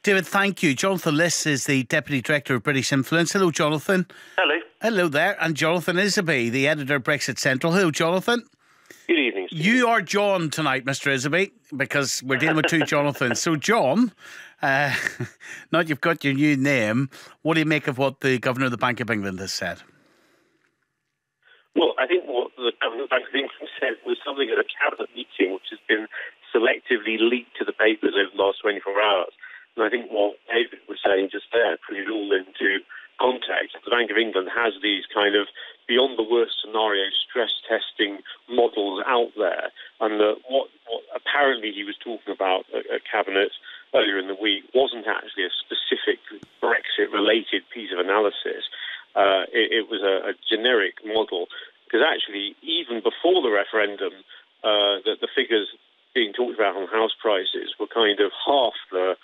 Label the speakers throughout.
Speaker 1: David, thank you. Jonathan Liss is the Deputy Director of British Influence. Hello, Jonathan.
Speaker 2: Hello.
Speaker 1: Hello there. And Jonathan Isaby, the Editor of BrexitCentral. Hello, Jonathan.
Speaker 2: Good evening, Steve.
Speaker 1: You are John tonight, Mr. Isaby, because we're dealing with two Jonathans. So, John, now you've got your new name, what do you make of what the Governor of the Bank of England has said?
Speaker 2: Well, I think what the Governor of the Bank of England said was something at a cabinet meeting which has been selectively leaked to the papers over the last 24 hours. And I think what David was saying just there put it all into context. The Bank of England has these kind of beyond the worst scenario stress testing models out there, and what apparently he was talking about at Cabinet earlier in the week wasn't actually a specific Brexit-related piece of analysis. It was a generic model, because actually even before the referendum, the figures being talked about on house prices were kind of half the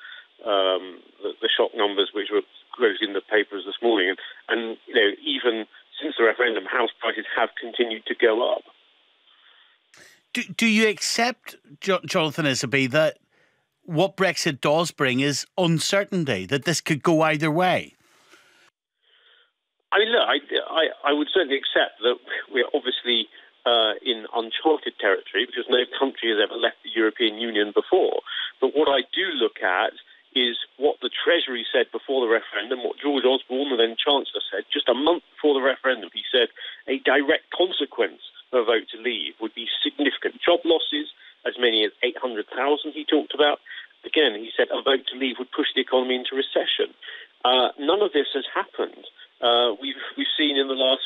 Speaker 2: shock numbers which were quoted in the papers this morning, and you know, even since the referendum, house prices have continued to go up.
Speaker 1: Do you accept, Jonathan Isaby, that what Brexit does bring is uncertainty, that this could go either way?
Speaker 2: I mean, look, I would certainly accept that we're obviously in uncharted territory, because no country has ever left the European Union before. But what I do look at is what the Treasury said before the referendum, what George Osborne, the then Chancellor, said just a month before the referendum. He said a direct consequence of a vote to leave would be significant job losses, as many as 800,000 he talked about. Again, he said a vote to leave would push the economy into recession. None of this has happened. We've seen in the last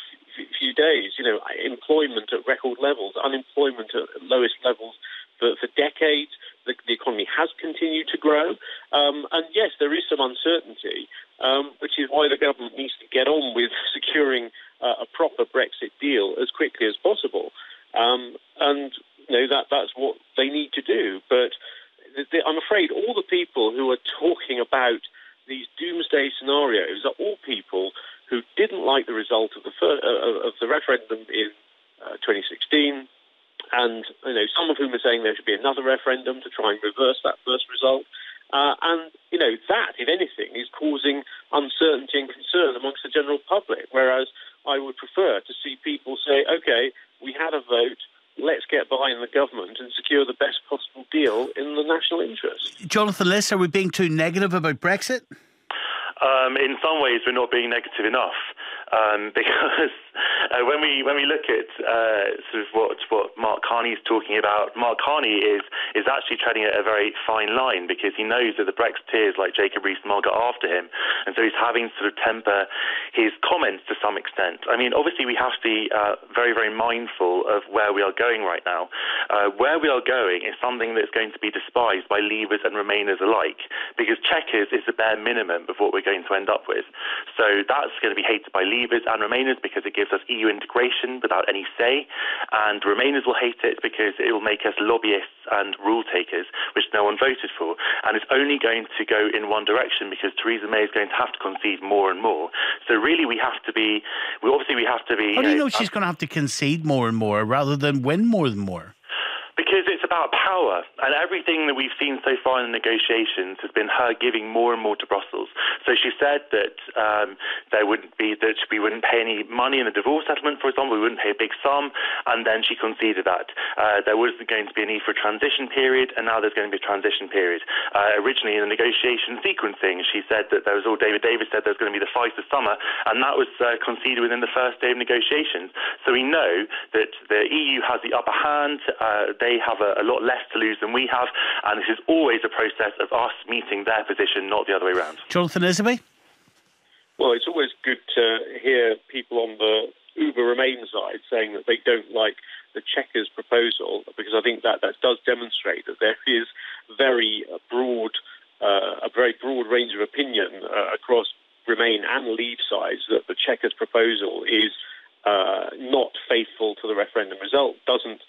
Speaker 2: few days, you know, employment at record levels, unemployment at lowest levels for decades. The economy has continued to grow. And yes, there is some uncertainty, which is why the government needs to get on with securing a proper Brexit deal as quickly as possible. And you know, that's what they need to do. But I'm afraid all the people who are talking about these doomsday scenarios are all people who didn't like the result of the referendum in 2016. And you know, some of whom are saying there should be another referendum to try and reverse that first result. And you know, that, if anything, is causing uncertainty and concern amongst the general public. Whereas I would prefer to see people say, OK, we had a vote, let's get behind the government and secure the best possible deal in the national interest.
Speaker 1: Jonathan Liss, are we being too negative about Brexit?
Speaker 3: In some ways, we're not being negative enough, because when we look at sort of what Mark Carney is talking about, Mark Carney is actually treading a very fine line, because he knows that the Brexiteers like Jacob Rees-Mogg are after him, and so he's having to sort of temper his comments to some extent. I mean, obviously, we have to be very, very mindful of where we are going right now. Where we are going is something that's going to be despised by Leavers and Remainers alike, because Chequers is the bare minimum of what we're going to end up with. So that's going to be hated by Leavers and Remainers because it gives us EU integration without any say, and Remainers will hate it because it will make us lobbyists and rule takers, which no one voted for. And it's only going to go in one direction, because Theresa May is going to have to concede more and more. So really we have to be...
Speaker 1: How do you know she's going to have to concede more and more rather than win more and more?
Speaker 3: Because it's about power, and everything that we've seen so far in the negotiations has been her giving more and more to Brussels. So she said that we wouldn't pay any money in the divorce settlement, for example, we wouldn't pay a big sum, and then she conceded that. There wasn't going to be a need for a transition period, and now there's going to be a transition period. Originally in the negotiation sequencing, she said that there was all David Davis said there was going to be the fight of summer, and that was conceded within the first day of negotiations. So we know that the EU has the upper hand. They have a lot less to lose than we have, and this is always a process of us meeting their position, not the other way around.
Speaker 1: Jonathan Isaby?
Speaker 2: Well, it's always good to hear people on the Uber Remain side saying that they don't like the Chequers proposal, because I think that does demonstrate that there is a very broad range of opinion across Remain and Leave sides that the Chequers proposal is not faithful to the referendum result, doesn't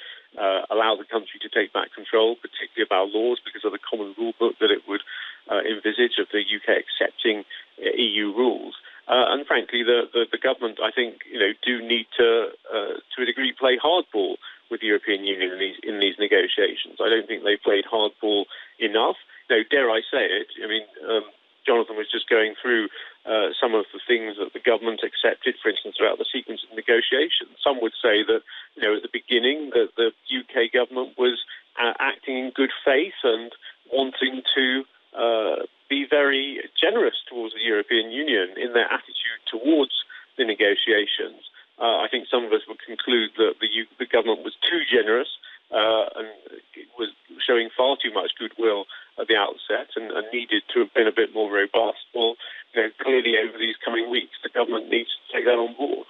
Speaker 2: allow the country to take back control, particularly of our laws, because of the common rule book that it would envisage of the UK accepting EU rules. And frankly, the government, I think, do need to a degree, play hardball with the European Union in these negotiations. I don't think they played hardball enough. Dare I say it? I mean, was just going through some of the things that the government accepted, for instance, throughout the sequence of negotiations. Some would say that, at the beginning, that the UK government was acting in good faith and wanting to be very generous towards the European Union in their attitude towards the negotiations. I think some of us would conclude that the government was too generous and was showing far too much goodwill at the outset and needed to have been a bit more robust. Well, clearly over these coming weeks, the government needs to take that on board.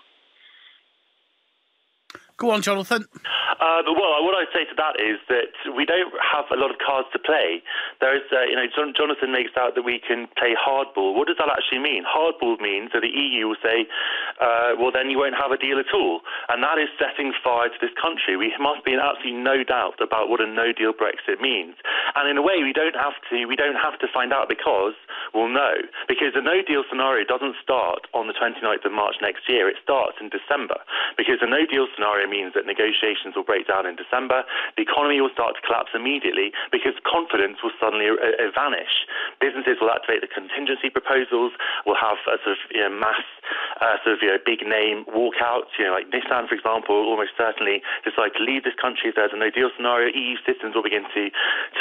Speaker 1: Go on, Jonathan.
Speaker 3: Well, what I'd say to that is that we don't have a lot of cards to play. There is, Jonathan makes out that we can play hardball. What does that actually mean? Hardball means that the EU will say, well, then you won't have a deal at all. And that is setting fire to this country. We must be in absolutely no doubt about what a no-deal Brexit means. And in a way, we don't have to find out because we'll know. Because the no-deal scenario doesn't start on the 29th of March next year. It starts in December. Because the no-deal scenario means that negotiations will break down in December. The economy will start to collapse immediately because confidence will suddenly vanish. Businesses will activate the contingency proposals. We'll have a sort of mass big name walkouts. Like Nissan, for example, will almost certainly decide to leave this country if there's a no-deal scenario. EU citizens will begin to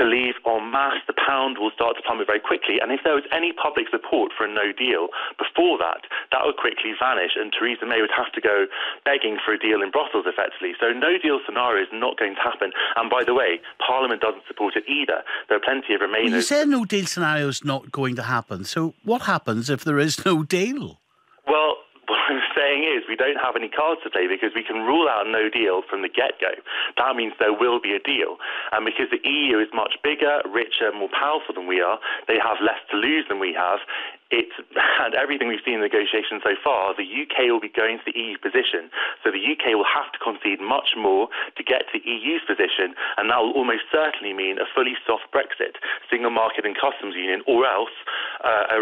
Speaker 3: leave en masse. The pound will start to plummet very quickly. And if there was any public support for a no-deal before that, that would quickly vanish, and Theresa May would have to go begging for a deal in Brussels, effectively. So no-deal scenario is not going to happen. And by the way, Parliament doesn't support it either. There are plenty of Remainers...
Speaker 1: Well, you said no-deal scenario is not going to happen. So what happens if there is no deal?
Speaker 3: Well, what I'm saying is we don't have any cards to play because we can rule out no deal from the get-go. That means there will be a deal. And because the EU is much bigger, richer, more powerful than we are, they have less to lose than we have. And everything we've seen in negotiations so far, the UK will be going to the EU position. So the UK will have to concede much more to get to the EU's position, and that will almost certainly mean a fully soft Brexit, single market and customs union, or else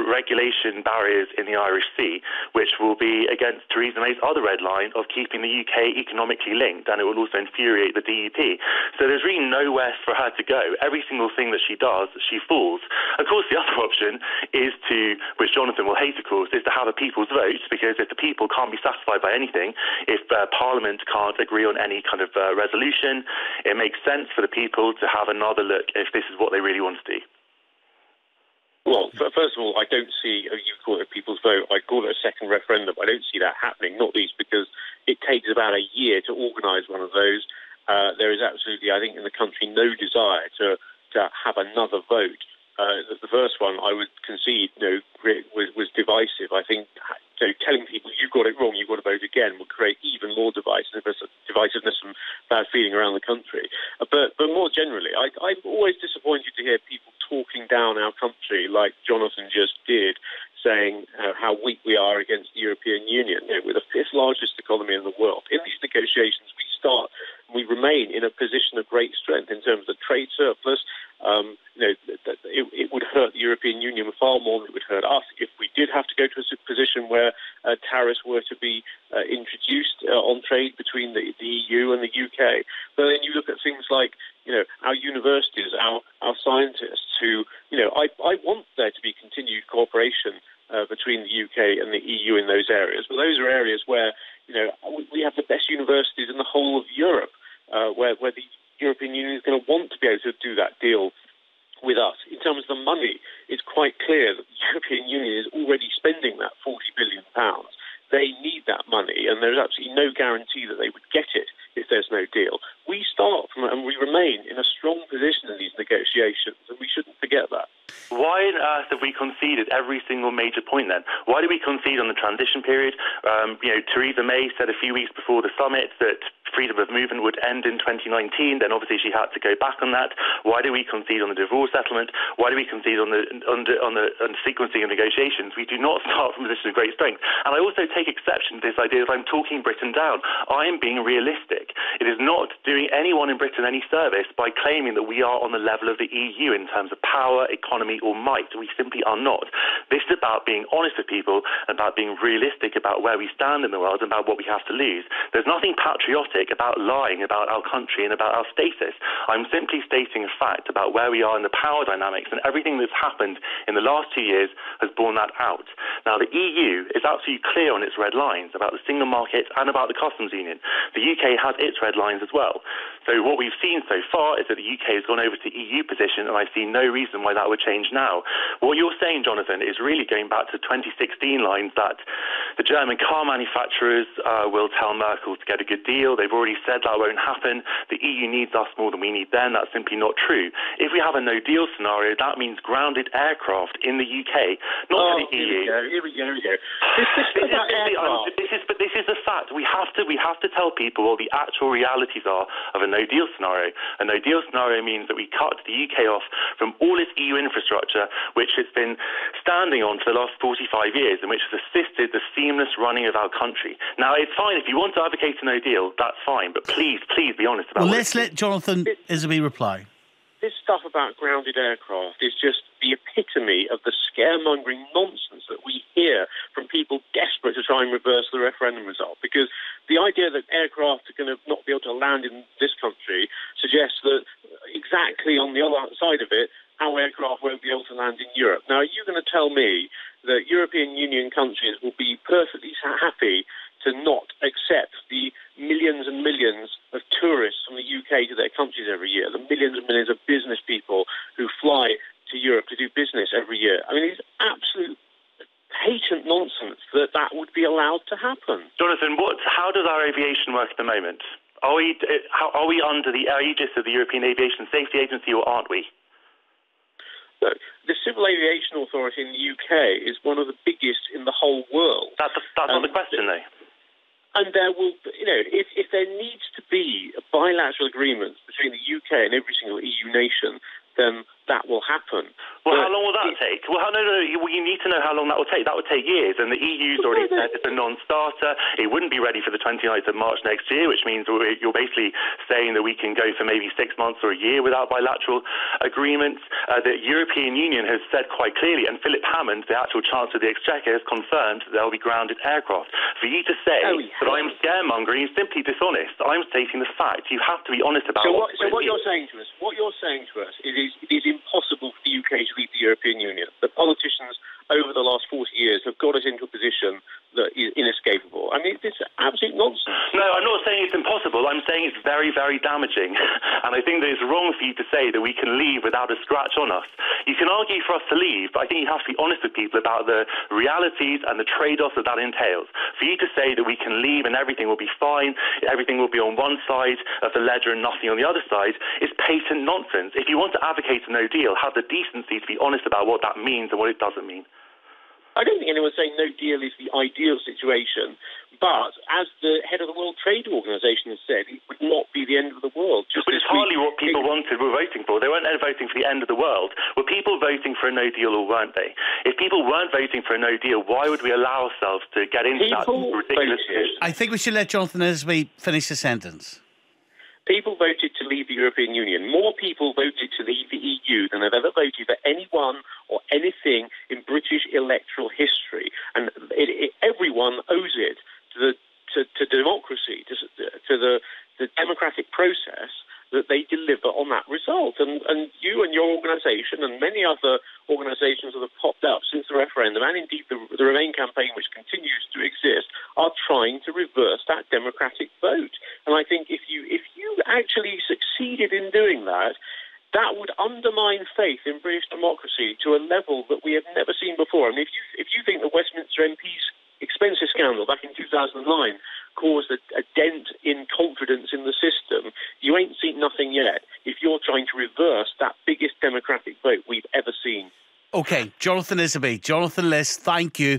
Speaker 3: regulation barriers in the Irish Sea, which will be against Theresa May's other red line of keeping the UK economically linked, and it will also infuriate the DUP. So there's really nowhere for her to go. Every single thing that she does, she falls. Of course, the other option is to, which Jonathan will hate, of course, is to have a people's vote, because if the people can't be satisfied by anything, if Parliament can't agree on any kind of resolution, it makes sense for the people to have another look if this is what they really want to do.
Speaker 2: Well, first of all, I don't see, you call it a people's vote, I call it a second referendum. I don't see that happening, not least because it takes about a year to organise one of those. There is absolutely, I think, in the country no desire to have another vote. The first one, I would concede, was divisive. I think telling people you've got it wrong, you've got to vote again, will create even more divisiveness and bad feeling around the country. But more generally, I'm always disappointed to hear people talking down our country like Jonathan just did, saying how weak we are against the European Union. We're the fifth largest economy in the world. In these negotiations, we remain in a position of great strength in terms of the trade surplus. It would hurt the European Union far more than it would hurt us if we did have to go to a position where tariffs were to be introduced on trade between the EU and the UK. But then you look at things like, our universities, our scientists who, I want there to be continued cooperation between the UK and the EU in those areas. But those are areas where, we have the best universities in the whole of Europe, where the European Union is going to want to be able to do that deal with us. In terms of the money, it's quite clear that the European Union is already spending that £40 billion. They need that money, and there's absolutely no guarantee that they would get it if there's no deal. We start from, and we remain in a strong position in these negotiations, and we shouldn't forget that.
Speaker 3: Why on earth have we conceded every single major point then? Why did we concede on the transition period? Theresa May said a few weeks before the summit that freedom of movement would end in 2019. Then obviously she had to go back on that. Why do we concede on the divorce settlement? Why do we concede on the sequencing of negotiations? We do not start from a position of great strength. And I also take exception to this idea that I'm talking Britain down. I am being realistic. It is not doing anyone in Britain any service by claiming that we are on the level of the EU in terms of power, economy, or might. We simply are not. This is about being honest with people, about being realistic about where we stand in the world and about what we have to lose. There's nothing patriotic rhetoric, about lying about our country and about our status. I'm simply stating a fact about where we are in the power dynamics, and everything that's happened in the last 2 years has borne that out. Now, the EU is absolutely clear on its red lines about the single market and about the customs union. The UK has its red lines as well. So what we've seen so far is that the UK has gone over to EU position, and I see no reason why that would change now. What you're saying, Jonathan, is really going back to 2016 lines that the German car manufacturers will tell Merkel to get a good deal. They've already said that won't happen. The EU needs us more than we need them. That's simply not true. If we have a no-deal scenario, that means grounded aircraft in the UK, not for the EU.
Speaker 2: Here we go.
Speaker 3: This is a fact. We have to tell people what the actual realities are of a no-deal scenario. A no-deal scenario means that we cut the UK off from all its EU infrastructure, which it's been standing on for the last 45 years, and which has assisted the seamless running of our country. Now, it's fine if you want to advocate a no-deal, that's fine, but please be honest about it.
Speaker 1: Well, let's let Jonathan Isaby reply.
Speaker 2: This stuff about grounded aircraft is just the epitome of the scaremongering nonsense that we hear from people desperate to try and reverse the referendum result. Because the idea that aircraft are going to not be able to land in this country suggests that exactly on the other side of it, our aircraft won't be able to land in Europe. Now, are you going to tell me that European Union countries will be perfectly happy to not accept the millions and millions of tourists from the UK to their countries every year, the millions and millions of business people who fly to Europe to do business every year? I mean, it's absolute patent nonsense that would be allowed to happen.
Speaker 3: Jonathan, how does our aviation work at the moment? Are we under the aegis of the European Aviation Safety Agency, or aren't we?
Speaker 2: Look, the Civil Aviation Authority in the UK is one of the biggest in the whole world.
Speaker 3: That's not the question, though.
Speaker 2: And there will, if there needs to be a bilateral agreement between the UK and every single EU nation, then that will happen.
Speaker 3: Well, how long will that take? Well, no, you need to know how long that will take. That would take years, and the EU's already said it's a non-starter. It wouldn't be ready for the 29th of March next year, which means you're basically saying that we can go for maybe 6 months or a year without bilateral agreements. The European Union has said quite clearly, and Philip Hammond, the actual Chancellor of the Exchequer, has confirmed that there will be grounded aircraft. For you to say that I'm scaremongering is simply dishonest. I'm stating the fact. You have to be honest about what
Speaker 2: you're saying to us. What you're saying to us it is impossible for the UK to leave the European Union. The politicians over the last 40 years have got us into a position that is inescapable. I mean, it's absolute nonsense.
Speaker 3: No, I'm not saying it's impossible. I'm saying it's very, very damaging. And I think that it's wrong for you to say that we can leave without a scratch on us. You can argue for us to leave, but I think you have to be honest with people about the realities and the trade-offs that entails. For you to say that we can leave and everything will be fine, everything will be on one side of the ledger and nothing on the other side, is patent nonsense. If you want to advocate a no deal, have the decency to be honest about what that means and what it doesn't mean.
Speaker 2: I don't think anyone's saying no deal is the ideal situation, but as the head of the World Trade Organization has said, it would not be the end of the world.
Speaker 3: But it's hardly what people were voting for. They weren't voting for the end of the world. Were people voting for a no deal, or weren't they? If people weren't voting for a no deal, why would we allow ourselves to get into that ridiculous position?
Speaker 1: I think we should let Jonathan Isaby finish the sentence.
Speaker 2: People voted to leave the European Union. More people voted to leave the EU than have ever voted for anyone or anything in British electoral history. And everyone owes it to democracy, to the democratic process that they deliver on that result. And you and your organisation and many other organisations that have popped up since the referendum, and indeed the Remain campaign, which continues to exist, are trying to reverse that democratic vote. And I think if you actually succeeded in doing that, that would undermine faith in British democracy to a level that we have never seen before. I mean, if you think the Westminster MP's expensive scandal back in 2009 caused a dent in confidence in the system, you ain't seen nothing yet if you're trying to reverse that biggest democratic vote we've ever seen.
Speaker 1: OK, Jonathan Isaby, Jonathan Liss, thank you.